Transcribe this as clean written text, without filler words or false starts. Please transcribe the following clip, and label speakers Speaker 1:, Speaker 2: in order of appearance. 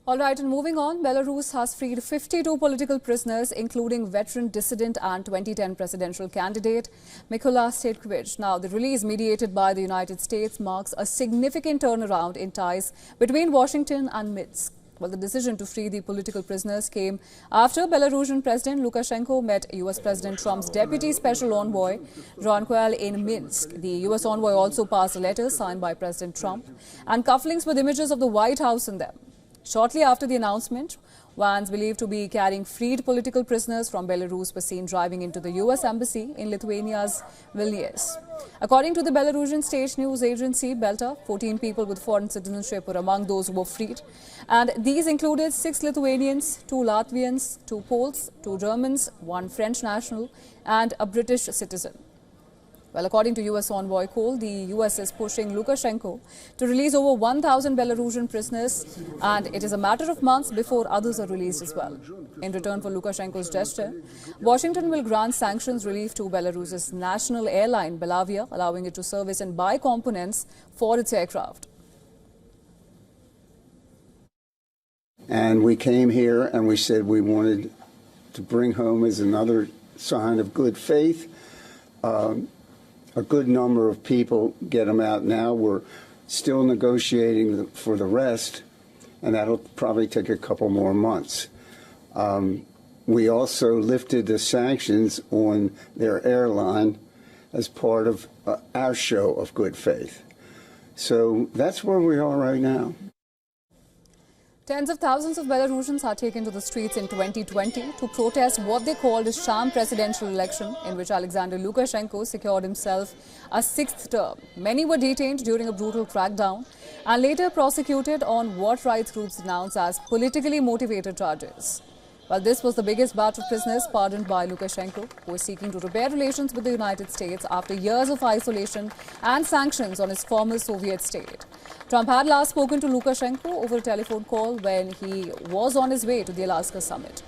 Speaker 1: All right, and moving on, Belarus has freed 52 political prisoners, including veteran dissident and 2010 presidential candidate Mykola Statkevich. Now, the release, mediated by the United States, marks a significant turnaround in ties between Washington and Minsk. Well, the decision to free the political prisoners came after Belarusian President Lukashenko met U.S. President Trump's deputy special envoy, Ronquel, in Minsk. The U.S. envoy also passed a letter signed by President Trump and cufflinks with images of the White House in them. Shortly after the announcement, vans believed to be carrying freed political prisoners from Belarus were seen driving into the U.S. embassy in Lithuania's Vilnius. According to the Belarusian state news agency Belta, 14 people with foreign citizenship were among those who were freed. And these included 6 Lithuanians, 2 Latvians, 2 Poles, 2 Germans, 1 French national and a British citizen. Well, according to U.S. envoy Cole, the U.S. is pushing Lukashenko to release over 1,000 Belarusian prisoners, and it is a matter of months before others are released as well. In return for Lukashenko's gesture, Washington will grant sanctions relief to Belarus's national airline, Belarus, allowing it to service and buy components for its aircraft.
Speaker 2: And we came here and we said we wanted to bring home, as another sign of good faith, a good number of people, get them out now. We're still negotiating for the rest, and that'll probably take a couple more months. We also lifted the sanctions on their airline as part of our show of good faith. So that's where we are right now.
Speaker 1: Tens of thousands of Belarusians are taken to the streets in 2020 to protest what they called a sham presidential election in which Alexander Lukashenko secured himself a 6th term. Many were detained during a brutal crackdown and later prosecuted on what rights groups denounced as politically motivated charges. Well, this was the biggest batch of prisoners pardoned by Lukashenko, who is seeking to repair relations with the United States after years of isolation and sanctions on his former Soviet state. Trump had last spoken to Lukashenko over a telephone call when he was on his way to the Alaska summit.